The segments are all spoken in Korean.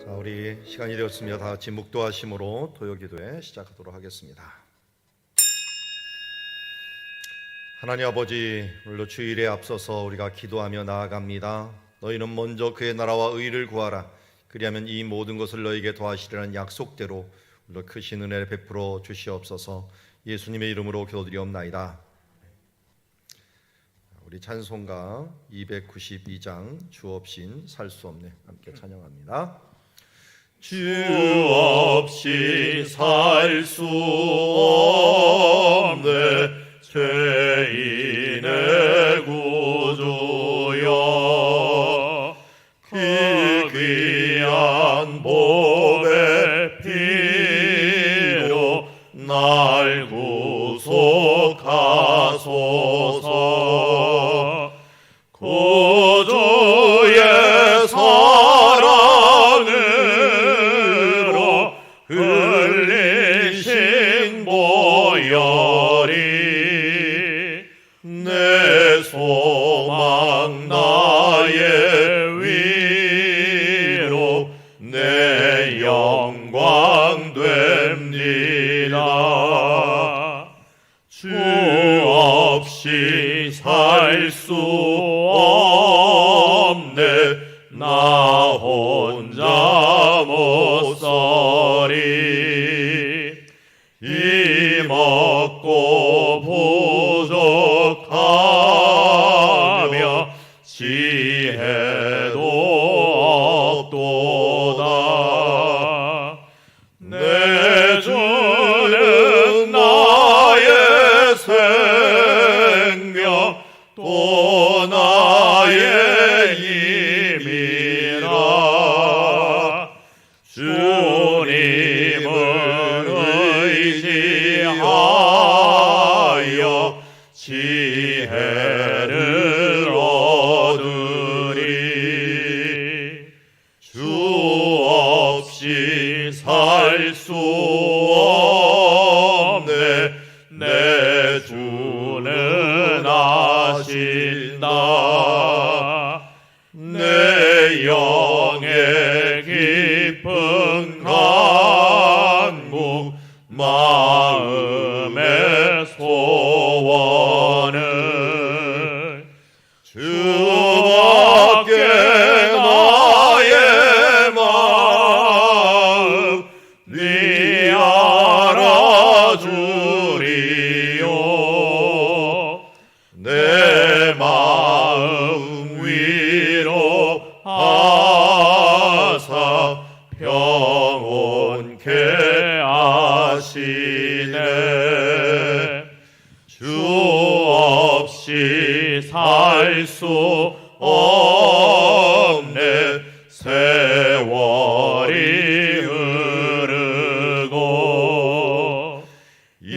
자, 우리 시간이 되었으며 다 같이 묵도하심으로 토요기도회 시작하도록 하겠습니다. 하나님 아버지, 오늘도 주일에 앞서서 우리가 기도하며 나아갑니다. 너희는 먼저 그의 나라와 의를 구하라. 그리하면 이 모든 것을 너희에게 더하시리라는 약속대로 오늘도 크신 은혜를 베풀어 주시옵소서. 예수님의 이름으로 기도드리옵나이다. 우리 찬송가 292장 주 없인 살 수 없네 함께 찬양합니다. 주 없이 살 수 없네 죄인의 구주여, 그 귀한 몸의 피로 날 구속하소서. 구주의 사랑으로 흘리신 보혈이 내 소망 나의 위로 내 영광 됩니다. 주 없이 살 수 없네 나 혼자 못 서리. 이 먹고 부족하며 지혜도 없도다. 내 주는 나의 생명 또 나의 힘이라. 주님을 의지하여 지혜를 얻으리. 주 없이 살 수 없네 내 주는 아신다. 내 영의 깊은 간구 마음의 소원은 주밖에 나의 마음 네 알아주리요. 내 마음 위로하사 평온케 하시네. 주 없이 살 수 없네 세월이 흐르고 이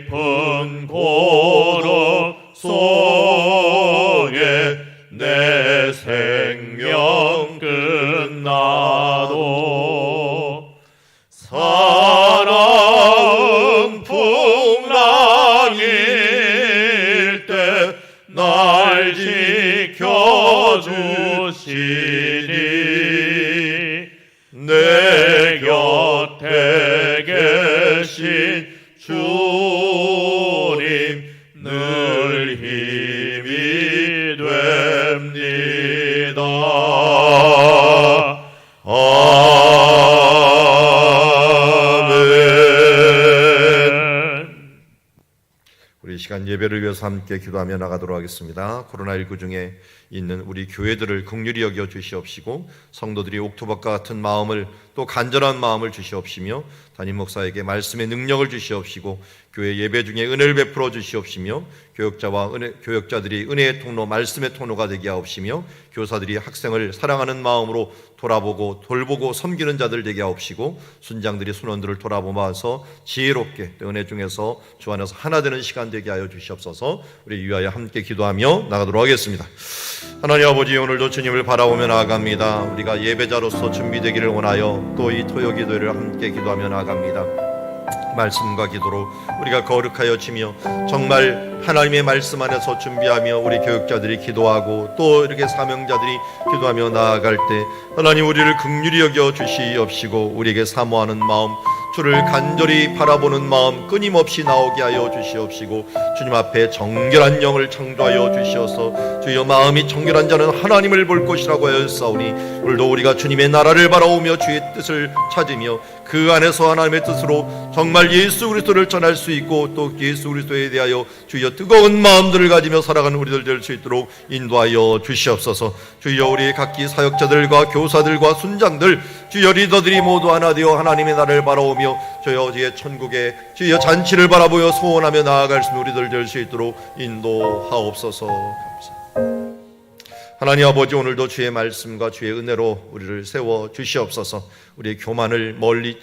깊은 고독 속에 내 생명 끝나도 사나운 풍랑일 때 날 지켜주시니 내 곁에 계신 주님 늘 힘이 됩니다. 우리 시간 예배를 위해서 함께 기도하며 나가도록 하겠습니다. 코로나19 중에 있는 우리 교회들을 긍휼히 여겨 주시옵시고 성도들이 옥토박과 같은 마음을 또 간절한 마음을 주시옵시며 담임 목사에게 말씀의 능력을 주시옵시고 교회 예배 중에 은혜를 베풀어 주시옵시며 교역자들이 은혜의 통로, 말씀의 통로가 되게 하옵시며 교사들이 학생을 사랑하는 마음으로 돌아보고 돌보고 섬기는 자들 되게 하옵시고 순장들이 순원들을 돌아보면서 지혜롭게 은혜 중에서 주 안에서 하나 되는 시간 되게 하여 주시옵소서. 우리 위하여 함께 기도하며 나가도록 하겠습니다. 하나님 아버지, 오늘도 주님을 바라보며 나아갑니다. 우리가 예배자로서 준비되기를 원하여 또 이 토요기도회를 함께 기도하며 나아갑니다. 말씀과 기도로 우리가 거룩하여 지며 정말 하나님의 말씀 안에서 준비하며 우리 교육자들이 기도하고 또 이렇게 사명자들이 기도하며 나아갈 때 하나님 우리를 긍휼히 여겨 주시옵시고 우리에게 사모하는 마음, 주를 간절히 바라보는 마음 끊임없이 나오게 하여 주시옵시고 주님 앞에 정결한 영을 창조하여 주시어서 주여 마음이 정결한 자는 하나님을 볼 것이라고 하였사오니 오늘도 우리가 주님의 나라를 바라오며 주의 뜻을 찾으며 그 안에서 하나님의 뜻으로 정말 예수 그리스도를 전할 수 있고 또 예수 그리스도에 대하여 주여 뜨거운 마음들을 가지며 살아가는 우리들 될 수 있도록 인도하여 주시옵소서. 주여 우리 각기 사역자들과 교사들과 순장들 주여 리더들이 모두 하나 되어 하나님의 나라를 바라오며 주여 주의 천국의 주여 잔치를 바라보며 소원하며 나아갈 수 있는 우리들 될 수 있도록 인도하옵소서. 감사합니다. 하나님 아버지 오늘도 주의 말씀과 주의 은혜로 우리를 세워 주시옵소서. 우리의 교만을 멀리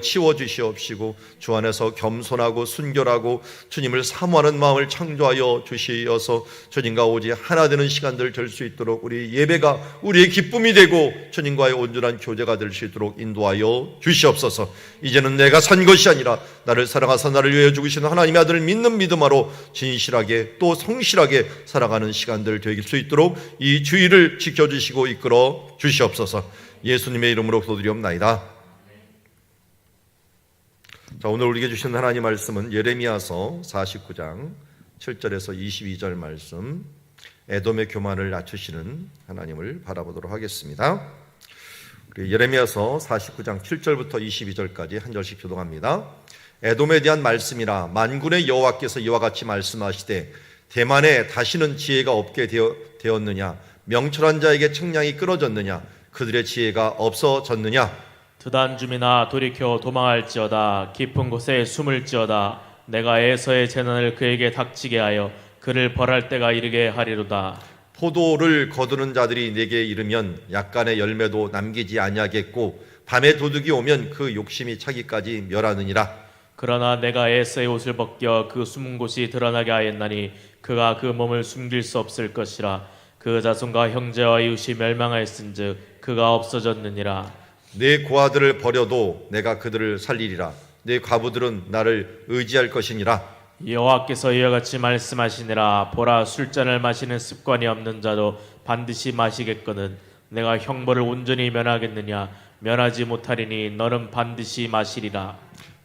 치워 주시옵시고 주 안에서 겸손하고 순결하고 주님을 사모하는 마음을 창조하여 주시어서 주님과 오직 하나 되는 시간들 될 수 있도록 우리 예배가 우리의 기쁨이 되고 주님과의 온전한 교제가 될 수 있도록 인도하여 주시옵소서. 이제는 내가 산 것이 아니라 나를 사랑하사 나를 위하여 죽으신 하나님의 아들을 믿는 믿음으로 진실하게 또 성실하게 살아가는 시간들 될 수 있도록 이 주의를 지켜주시고 이끌어 주시옵소서. 예수님의 이름으로 기도드리옵나이다. 자, 오늘 우리에게 주신 하나님 말씀은 예레미야서 49장 7절에서 22절 말씀, 에돔의 교만을 낮추시는 하나님을 바라보도록 하겠습니다. 예레미야서 49장 7절부터 22절까지 한 절씩 교독합니다. 에돔에 대한 말씀이라 만군의 여호와께서 이와 같이 말씀하시되 대만에 다시는 지혜가 없게 되었느냐? 명철한 자에게 책량이 끊어졌느냐? 그들의 지혜가 없어졌느냐? 드단 주민아 돌이켜 도망할지어다. 깊은 곳에 숨을지어다. 내가 에서의 재난을 그에게 닥치게 하여 그를 벌할 때가 이르게 하리로다. 포도를 거두는 자들이 내게 이르면 약간의 열매도 남기지 아니하겠고 밤에 도둑이 오면 그 욕심이 차기까지 멸하느니라. 그러나 내가 에서의 옷을 벗겨 그 숨은 곳이 드러나게 하였나니 그가 그 몸을 숨길 수 없을 것이라. 그 자손과 형제와 이웃이 멸망하였은즉 그가 없어졌느니라. 내 고아들을 버려도 내가 그들을 살리리라. 내 과부들은 나를 의지할 것이니라. 여호와께서 이와 같이 말씀하시니라. 보라, 술잔을 마시는 습관이 없는 자도 반드시 마시겠거든 내가 형벌을 온전히 면하겠느냐? 면하지 못하리니 너는 반드시 마시리라.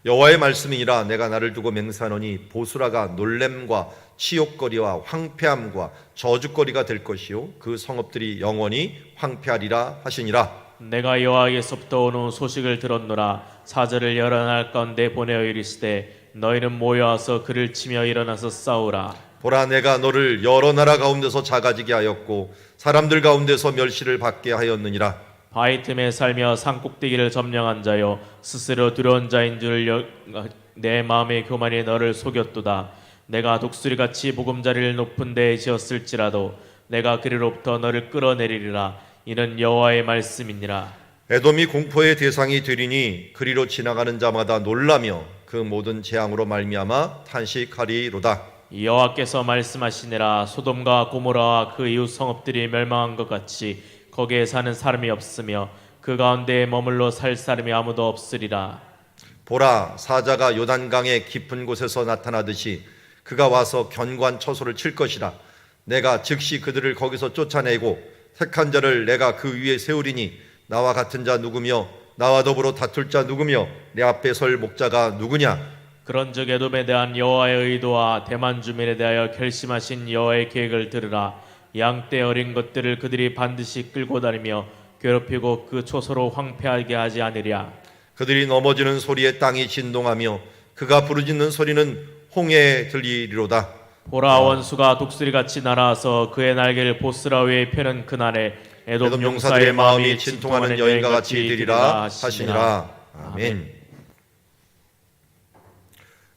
여호와의 말씀이니라. 내가 나를 두고 맹세하노니 보수라가 놀램과 치욕거리와 황폐함과 저주거리가 될 것이요 그 성읍들이 영원히 황폐하리라 하시니라. 내가 여호와에게서부터 오는 소식을 들었노라. 사자를 여러 날 가운데 보내어 이르시되 너희는 모여와서 그를 치며 일어나서 싸우라. 보라, 내가 너를 여러 나라 가운데서 작아지게 하였고 사람들 가운데서 멸시를 받게 하였느니라. 바위 틈에 살며 산꼭대기를 점령한 자요 스스로 두려운 자인 줄 내 마음의 교만이 너를 속였도다. 내가 독수리같이 보금자리를 높은 데에 지었을지라도 내가 그리로부터 너를 끌어내리리라. 이는 여호와의 말씀이니라. 에돔이 공포의 대상이 되리니 그리로 지나가는 자마다 놀라며 그 모든 재앙으로 말미암아 탄식하리로다. 여호와께서 말씀하시니라. 소돔과 고모라와 그 이웃 성읍들이 멸망한 것 같이 거기에 사는 사람이 없으며 그 가운데에 머물러 살 사람이 아무도 없으리라. 보라, 사자가 요단강의 깊은 곳에서 나타나듯이 그가 와서 견고한 처소를 칠 것이라. 내가 즉시 그들을 거기서 쫓아내고 택한 자를 내가 그 위에 세우리니 나와 같은 자 누구며 나와 더불어 다툴 자 누구며 내 앞에 설 목자가 누구냐? 그런즉 에돔에 대한 여호와의 의도와 대만 주민에 대하여 결심하신 여호와의 계획을 들으라. 양떼 어린 것들을 그들이 반드시 끌고 다니며 괴롭히고 그 초소로 황폐하게 하지 않으랴. 그들이 넘어지는 소리에 땅이 진동하며 그가 부르짖는 소리는 홍해에 들리리로다. 보라, 원수가 독수리같이 날아와서 그의 날개를 보스라 위에 펴는 그날에 에돔 용사들의 마음이 진통하는 여인과 같이 되리라 하시니라. 아멘.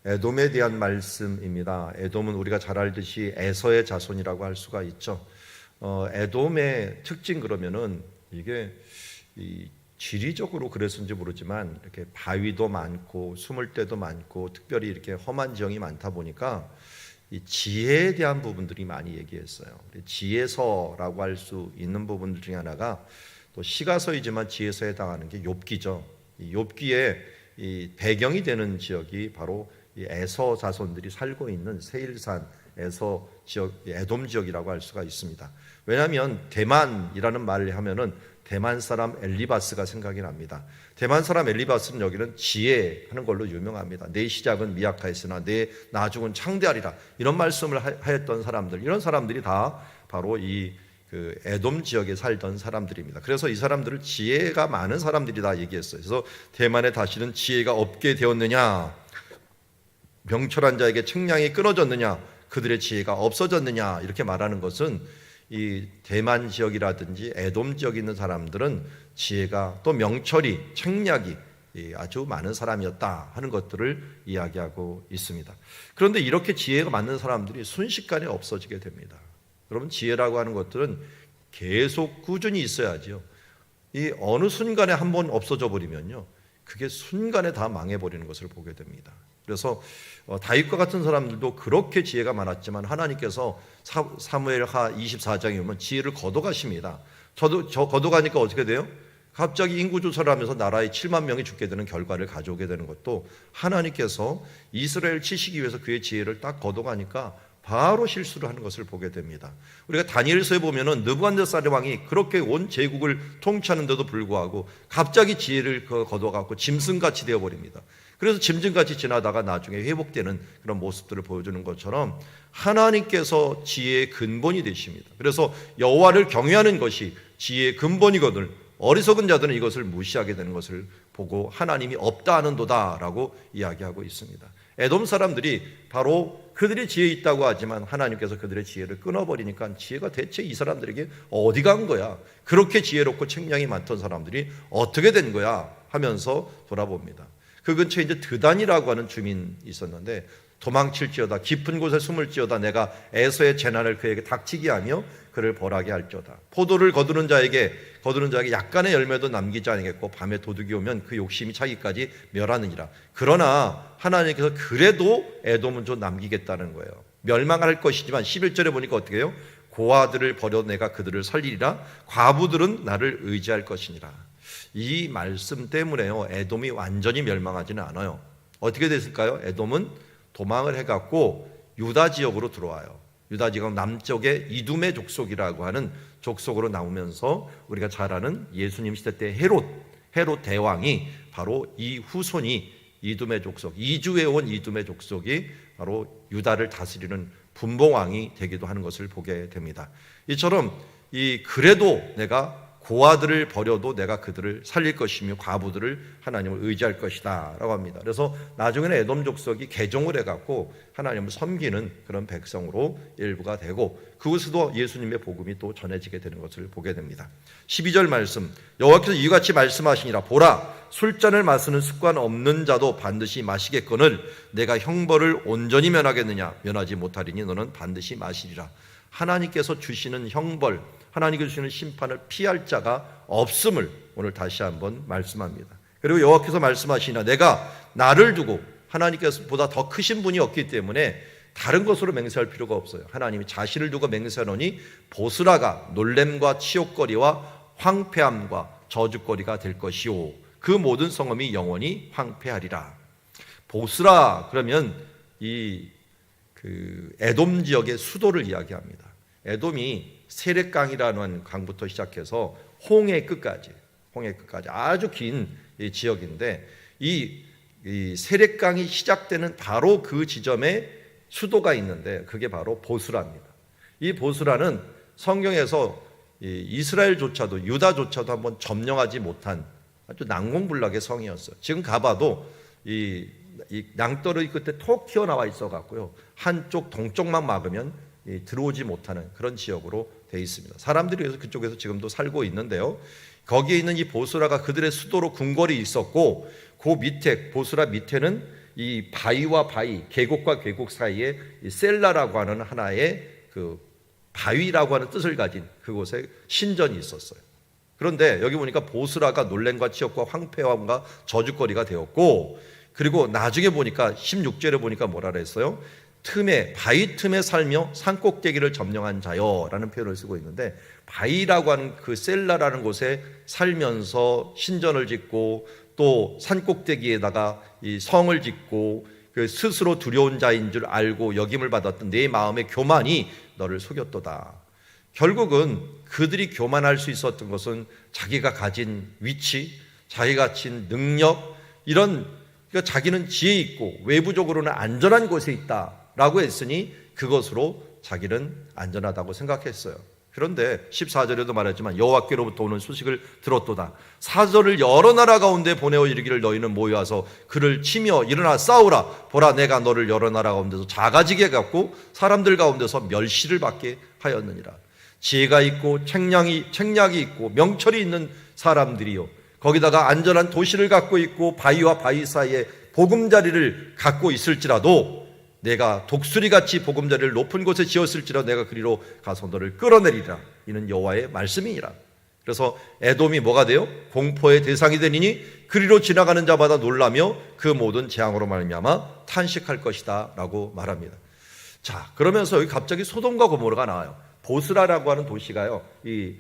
에돔에 대한 말씀입니다. 에돔은 우리가 잘 알듯이 에서의 자손이라고 할 수가 있죠. 에돔의 특징 그러면은 이게 지리적으로 그랬는지 모르지만 이렇게 바위도 많고 숨을 데도 많고 특별히 이렇게 험한 지형이 많다 보니까 이 지혜에 대한 부분들이 많이 얘기했어요. 지혜서라고 할 수 있는 부분들 중에 하나가 또 시가서이지만 지혜서에 해당하는 게 욥기죠. 이 욥기에 이 배경이 되는 지역이 바로 이 에서 자손들이 살고 있는 세일산 에서 지역, 에돔 지역이라고 할 수가 있습니다. 왜냐하면 대만이라는 말을 하면은 대만 사람 엘리바스가 생각이 납니다. 대만 사람 엘리바스는 여기는 지혜하는 걸로 유명합니다. 내 시작은 미약하였으나 내 나중은 창대하리라, 이런 말씀을 하였던 사람들, 이런 사람들이 다 바로 이 에돔 지역에 살던 사람들입니다. 그래서 이 사람들을 지혜가 많은 사람들이다 얘기했어요. 그래서 대만에 다시는 지혜가 없게 되었느냐, 명철한 자에게 책량이 끊어졌느냐, 그들의 지혜가 없어졌느냐, 이렇게 말하는 것은 이 대만 지역이라든지 에돔 지역에 있는 사람들은 지혜가 또 명철이 책략이 아주 많은 사람이었다 하는 것들을 이야기하고 있습니다. 그런데 이렇게 지혜가 많은 사람들이 순식간에 없어지게 됩니다. 여러분, 지혜라고 하는 것들은 계속 꾸준히 있어야지요. 이 어느 순간에 한번 없어져 버리면요, 그게 순간에 다 망해버리는 것을 보게 됩니다. 그래서 다윗과 같은 사람들도 그렇게 지혜가 많았지만 하나님께서 사무엘하 24장에 오면 지혜를 거둬가십니다. 저 거둬가니까 어떻게 돼요? 갑자기 인구조사를 하면서 나라에 7만 명이 죽게 되는 결과를 가져오게 되는 것도 하나님께서 이스라엘 치시기 위해서 그의 지혜를 딱 거둬가니까 바로 실수를 하는 것을 보게 됩니다. 우리가 다니엘서에 보면은 느부갓네살 왕이 그렇게 온 제국을 통치하는데도 불구하고 갑자기 지혜를 거둬갖고 짐승같이 되어버립니다. 그래서 짐승같이 지나다가 나중에 회복되는 그런 모습들을 보여주는 것처럼 하나님께서 지혜의 근본이 되십니다. 그래서 여호와를 경외하는 것이 지혜의 근본이거든 어리석은 자들은 이것을 무시하게 되는 것을 보고 하나님이 없다 하는도다라고 이야기하고 있습니다. 에돔 사람들이 바로 그들이 지혜 있다고 하지만 하나님께서 그들의 지혜를 끊어버리니까 지혜가 대체 이 사람들에게 어디 간 거야? 그렇게 지혜롭고 책량이 많던 사람들이 어떻게 된 거야? 하면서 돌아봅니다. 그 근처에 이제 드단이라고 하는 주민이 있었는데 도망칠지어다, 깊은 곳에 숨을지어다, 내가 에서의 재난을 그에게 닥치게 하며 그를 벌하게 할지어다. 포도를 거두는 자에게 약간의 열매도 남기지 않겠고 밤에 도둑이 오면 그 욕심이 차기까지 멸하느니라. 그러나 하나님께서 그래도 에돔은 좀 남기겠다는 거예요. 멸망할 것이지만 11절에 보니까 어떻게 해요? 고아들을 버려 내가 그들을 살리리라. 과부들은 나를 의지할 것이니라. 이 말씀 때문에요, 에돔이 완전히 멸망하지는 않아요. 어떻게 됐을까요? 에돔은 도망을 해갖고 유다 지역으로 들어와요. 유다 지역 남쪽의 이둠의 족속이라고 하는 족속으로 나오면서 우리가 잘 아는 예수님 시대 때 헤롯 대왕이 바로 이 후손이 이둠의 족속, 이주해 온 이둠의 족속이 바로 유다를 다스리는 분봉왕이 되기도 하는 것을 보게 됩니다. 이처럼 그래도 내가 고아들을 버려도 내가 그들을 살릴 것이며 과부들을 하나님을 의지할 것이다 라고 합니다. 그래서 나중에는 에돔 족속이 개종을 해갖고 하나님을 섬기는 그런 백성으로 일부가 되고 그곳에도 예수님의 복음이 또 전해지게 되는 것을 보게 됩니다. 12절 말씀, 여호와께서 이같이 말씀하시니라. 보라, 술잔을 마시는 습관 없는 자도 반드시 마시겠거늘 내가 형벌을 온전히 면하겠느냐? 면하지 못하리니 너는 반드시 마시리라. 하나님께서 주시는 형벌, 하나님께서 주시는 심판을 피할 자가 없음을 오늘 다시 한번 말씀합니다. 그리고 여호와께서 말씀하시나 내가 나를 두고, 하나님께서 보다 더 크신 분이 없기 때문에 다른 것으로 맹세할 필요가 없어요. 하나님이 자신을 두고 맹세하노니 보스라가 놀램과 치욕거리와 황폐함과 저주거리가 될 것이요 그 모든 성읍이 영원히 황폐하리라. 보스라 그러면 에돔 지역의 수도를 이야기합니다. 에돔이 세렛강이라는 강부터 시작해서 홍해 끝까지 아주 긴 지역인데 이 세렛강이 시작되는 바로 그 지점에 수도가 있는데 그게 바로 보스라입니다. 이 보스라는 성경에서 이스라엘조차도 유다조차도 한번 점령하지 못한 아주 난공불락의 성이었어요. 지금 가봐도 이 낭떠러기 끝에 톡 튀어나와 있어 갖고요, 한쪽 동쪽만 막으면 들어오지 못하는 그런 지역으로 되어 있습니다. 사람들이 그래서 그쪽에서 지금도 살고 있는데요, 거기에 있는 이 보스라가 그들의 수도로 궁궐이 있었고 그 밑에 보스라 밑에는 이 바위와 바위, 계곡과 계곡 사이에 이 셀라라고 하는 하나의 그 바위라고 하는 뜻을 가진 그곳에 신전이 있었어요. 그런데 여기 보니까 보스라가 놀램과 치욕과 황폐함과 저주거리가 되었고, 그리고 나중에 보니까 16절에 보니까 뭐라 그랬어요? 바위 틈에 살며 산꼭대기를 점령한 자여라는 표현을 쓰고 있는데, 바위라고 하는 그 셀라라는 곳에 살면서 신전을 짓고 또 산꼭대기에다가 이 성을 짓고 그 스스로 두려운 자인 줄 알고 여김을 받았던 내 마음의 교만이 너를 속였도다. 결국은 그들이 교만할 수 있었던 것은 자기가 가진 위치, 자기가 가진 능력, 이런, 그러니까 자기는 지혜 있고 외부적으로는 안전한 곳에 있다라고 했으니 그것으로 자기는 안전하다고 생각했어요. 그런데 14절에도 말했지만 여호와께로부터 오는 소식을 들었도다. 사절을 여러 나라 가운데 보내어 이르기를 너희는 모여와서 그를 치며 일어나 싸우라. 보라, 내가 너를 여러 나라 가운데서 작아지게 갖고 사람들 가운데서 멸시를 받게 하였느니라. 지혜가 있고 책략이 있고 명철이 있는 사람들이요, 거기다가 안전한 도시를 갖고 있고 바위와 바위 사이에 보금자리를 갖고 있을지라도 내가 독수리같이 보금자리를 높은 곳에 지었을지라도 내가 그리로 가서 너를 끌어내리라. 이는 여호와의 말씀이니라. 그래서 에돔이 뭐가 돼요? 공포의 대상이 되니니 그리로 지나가는 자마다 놀라며 그 모든 재앙으로 말미암아 탄식할 것이다 라고 말합니다. 자, 그러면서 여기 갑자기 소돔과 고모라가 나와요. 보스라라고 하는 도시가요, 이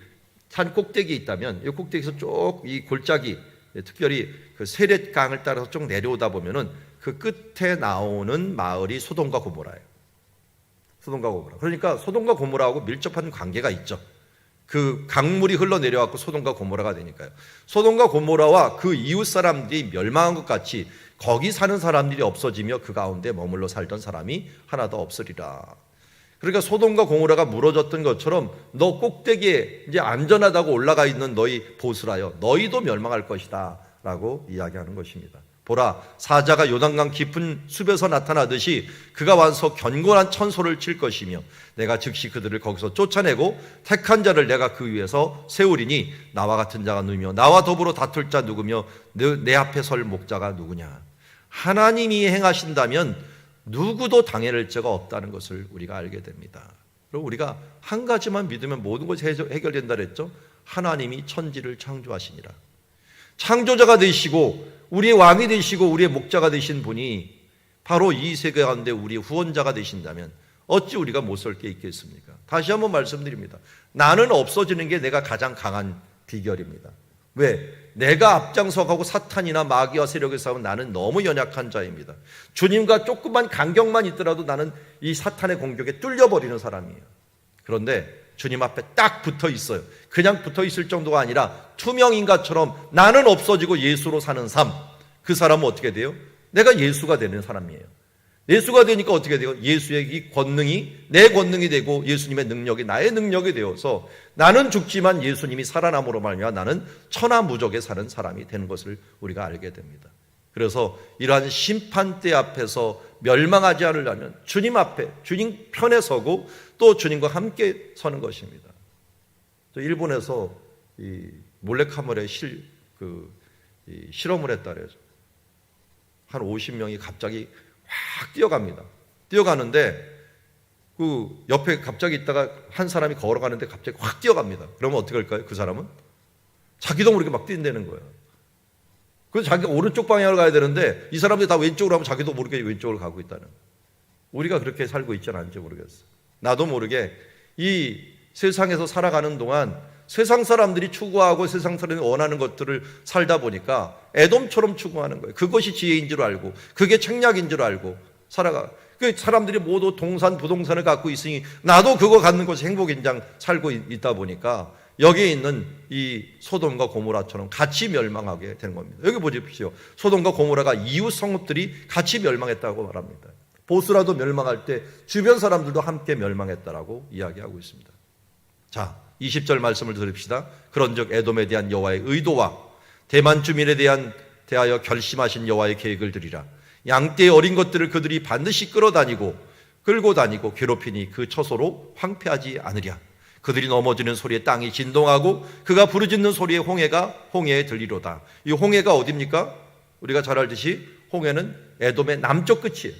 산 꼭대기에 있다면 이 꼭대기에서 쭉 이 골짜기, 특별히 그 세렛강을 따라서 쭉 내려오다 보면은 그 끝에 나오는 마을이 소돔과 고모라예요. 소돔과 고모라. 그러니까 소돔과 고모라하고 밀접한 관계가 있죠. 그 강물이 흘러내려갖고 소돔과 고모라가 되니까요. 소돔과 고모라와 그 이웃 사람들이 멸망한 것 같이 거기 사는 사람들이 없어지며 그 가운데 머물러 살던 사람이 하나도 없으리라. 그러니까 소돔과 고모라가 무너졌던 것처럼 너 꼭대기에 이제 안전하다고 올라가 있는 너희 보스라여, 너희도 멸망할 것이다 라고 이야기하는 것입니다. 보라, 사자가 요단강 깊은 숲에서 나타나듯이 그가 와서 견고한 천소를 칠 것이며 내가 즉시 그들을 거기서 쫓아내고 택한 자를 내가 그 위에서 세우리니 나와 같은 자가 누구며 나와 더불어 다툴 자 누구며 내 앞에 설 목자가 누구냐. 하나님이 행하신다면 누구도 당해낼 자가 없다는 것을 우리가 알게 됩니다. 그리고 우리가 한 가지만 믿으면 모든 것이 해결된다 그랬죠. 하나님이 천지를 창조하시니라. 창조자가 되시고 우리의 왕이 되시고 우리의 목자가 되신 분이 바로 이 세계 가운데 우리의 후원자가 되신다면 어찌 우리가 못 설 게 있겠습니까? 다시 한번 말씀드립니다. 나는 없어지는 게 내가 가장 강한 비결입니다. 왜? 내가 앞장서가고 사탄이나 마귀와 세력의 싸움은 나는 너무 연약한 자입니다. 주님과 조금만 간격만 있더라도 나는 이 사탄의 공격에 뚫려버리는 사람이에요. 그런데 주님 앞에 딱 붙어 있어요. 그냥 붙어 있을 정도가 아니라 투명인간처럼 나는 없어지고 예수로 사는 삶. 그 사람은 어떻게 돼요? 내가 예수가 되는 사람이에요. 예수가 되니까 어떻게 돼요? 예수의 이 권능이 내 권능이 되고 예수님의 능력이 나의 능력이 되어서 나는 죽지만 예수님이 살아남으로 말미암아 나는 천하무적에 사는 사람이 되는 것을 우리가 알게 됩니다. 그래서 이러한 심판대 앞에서 멸망하지 않으려면 주님 앞에, 주님 편에 서고 또 주님과 함께 서는 것입니다. 저 일본에서 이 몰래카메라에 실험을 했다 그래요. 한 50명이 갑자기 확 뛰어갑니다. 뛰어가는데 그 옆에 갑자기 있다가 한 사람이 걸어가는데 갑자기 확 뛰어갑니다. 그러면 어떻게 할까요? 그 사람은 자기도 모르게 막 뛴다는 거예요. 그래서 자기가 오른쪽 방향으로 가야 되는데 이 사람들이 다 왼쪽으로 하면 자기도 모르게 왼쪽으로 가고 있다는 거예요. 우리가 그렇게 살고 있지 않은지 모르겠어요. 나도 모르게 이 세상에서 살아가는 동안 세상 사람들이 추구하고 세상 사람들이 원하는 것들을 살다 보니까 에돔처럼 추구하는 거예요. 그것이 지혜인 줄 알고 그게 책략인 줄 알고 살아가. 그 사람들이 모두 동산, 부동산을 갖고 있으니 나도 그거 갖는 것이 행복인장 살고 있다 보니까 여기에 있는 이 소돔과 고모라처럼 같이 멸망하게 되는 겁니다. 여기 보십시오. 소돔과 고모라가 이웃 성읍들이 같이 멸망했다고 말합니다. 보스라도 멸망할 때 주변 사람들도 함께 멸망했다라고 이야기하고 있습니다. 자, 20절 말씀을 들읍시다. 그런즉 에돔에 대한 여호와의 의도와 대만 주민에 대하여 결심하신 여호와의 계획을 들으라. 양떼의 어린 것들을 그들이 반드시 끌고 다니고 괴롭히니 그 처소로 황폐하지 않으랴. 그들이 넘어지는 소리에 땅이 진동하고 그가 부르짖는 소리에 홍해에 들리로다. 이 홍해가 어디입니까? 우리가 잘 알듯이 홍해는 에돔의 남쪽 끝이에요.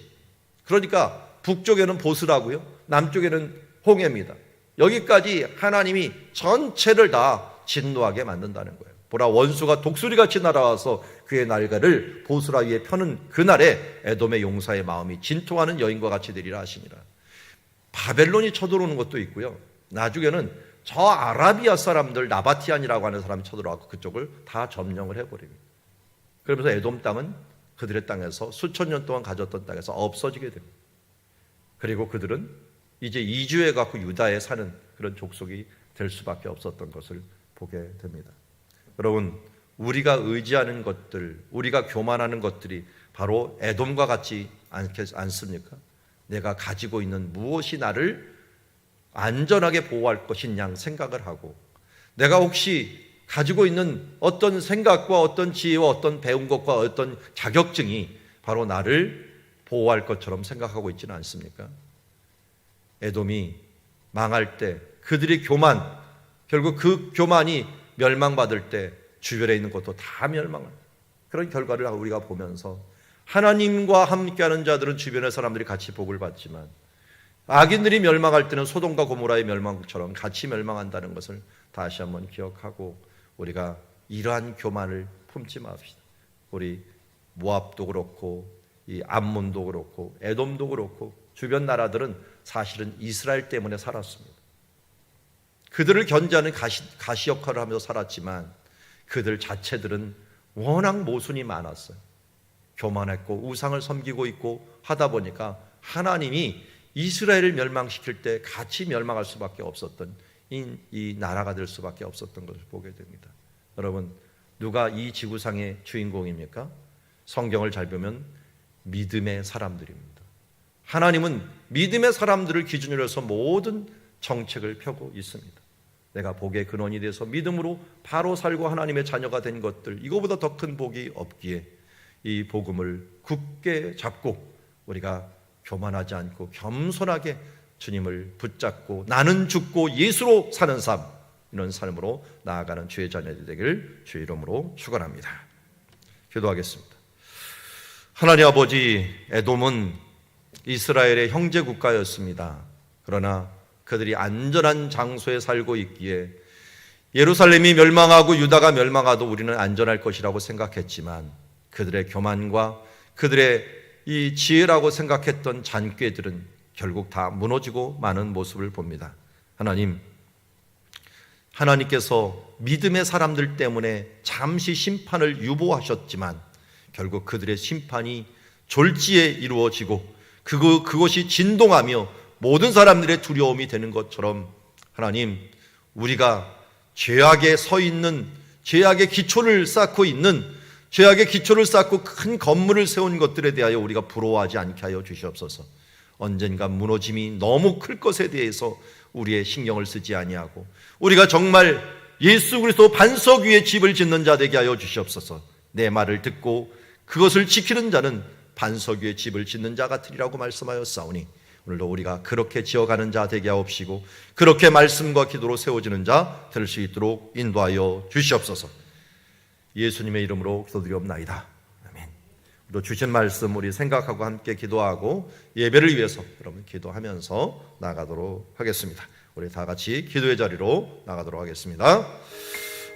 그러니까 북쪽에는 보스라고요, 남쪽에는 홍해입니다. 여기까지 하나님이 전체를 다 진노하게 만든다는 거예요. 보라, 원수가 독수리같이 날아와서 그의 날개를 보스라 위에 펴는 그날에 에돔의 용사의 마음이 진통하는 여인과 같이 되리라 하시니라. 바벨론이 쳐들어오는 것도 있고요, 나중에는 저 아라비아 사람들 나바티안이라고 하는 사람이 쳐들어와서 그쪽을 다 점령을 해버립니다. 그러면서 에돔 땅은 그들의 땅에서 수천 년 동안 가졌던 땅에서 없어지게 됩니다. 그리고 그들은 이제 이주해 갖고 유다에 사는 그런 족속이 될 수밖에 없었던 것을 보게 됩니다. 여러분, 우리가 의지하는 것들, 우리가 교만하는 것들이 바로 에돔과 같지 않습니까? 내가 가지고 있는 무엇이 나를 안전하게 보호할 것이냐 생각을 하고, 내가 혹시 가지고 있는 어떤 생각과 어떤 지혜와 어떤 배운 것과 어떤 자격증이 바로 나를 보호할 것처럼 생각하고 있지는 않습니까? 에돔이 망할 때 그들의 교만, 결국 그 교만이 멸망받을 때 주변에 있는 것도 다 멸망을, 그런 결과를 우리가 보면서 하나님과 함께하는 자들은 주변의 사람들이 같이 복을 받지만 악인들이 멸망할 때는 소돔과 고모라의 멸망처럼 같이 멸망한다는 것을 다시 한번 기억하고, 우리가 이러한 교만을 품지 맙시다. 우리 모압도 그렇고 이 암몬도 그렇고 에돔도 그렇고 주변 나라들은 사실은 이스라엘 때문에 살았습니다. 그들을 견제하는 가시 역할을 하면서 살았지만 그들 자체들은 워낙 모순이 많았어요. 교만했고 우상을 섬기고 있고 하다 보니까 하나님이 이스라엘을 멸망시킬 때 같이 멸망할 수밖에 없었던 이 나라가 될 수밖에 없었던 것을 보게 됩니다. 여러분, 누가 이 지구상의 주인공입니까? 성경을 잘 보면 믿음의 사람들입니다. 하나님은 믿음의 사람들을 기준으로 해서 모든 정책을 펴고 있습니다. 내가 복의 근원이 돼서 믿음으로 바로 살고 하나님의 자녀가 된 것들, 이거보다 더 큰 복이 없기에 이 복음을 굳게 잡고 우리가 교만하지 않고 겸손하게 주님을 붙잡고 나는 죽고 예수로 사는 삶, 이런 삶으로 나아가는 주의 자녀들이 되기를 주의 이름으로 축원합니다. 기도하겠습니다. 하나님 아버지, 에돔은 이스라엘의 형제 국가였습니다. 그러나 그들이 안전한 장소에 살고 있기에 예루살렘이 멸망하고 유다가 멸망하도 우리는 안전할 것이라고 생각했지만 그들의 교만과 그들의 이 지혜라고 생각했던 잔꾀들은 결국 다 무너지고 마는 모습을 봅니다. 하나님께서 믿음의 사람들 때문에 잠시 심판을 유보하셨지만 결국 그들의 심판이 졸지에 이루어지고 그것이 진동하며 모든 사람들의 두려움이 되는 것처럼 하나님, 우리가 죄악에 서 있는, 죄악의 기초를 쌓고 있는, 죄악의 기초를 쌓고 큰 건물을 세운 것들에 대하여 우리가 부러워하지 않게 하여 주시옵소서. 언젠가 무너짐이 너무 클 것에 대해서 우리의 신경을 쓰지 아니하고 우리가 정말 예수 그리스도 반석 위에 집을 짓는 자 되게 하여 주시옵소서. 내 말을 듣고 그것을 지키는 자는 반석 위에 집을 짓는 자 같으리라고 말씀하였사오니 오늘도 우리가 그렇게 지어가는 자 되게 하옵시고 그렇게 말씀과 기도로 세워지는 자 될 수 있도록 인도하여 주시옵소서. 예수님의 이름으로 기도드리옵나이다. 아멘. 또 주신 말씀 우리 생각하고 함께 기도하고 예배를 위해서 여러분 기도하면서 나가도록 하겠습니다. 우리 다 같이 기도의 자리로 나가도록 하겠습니다.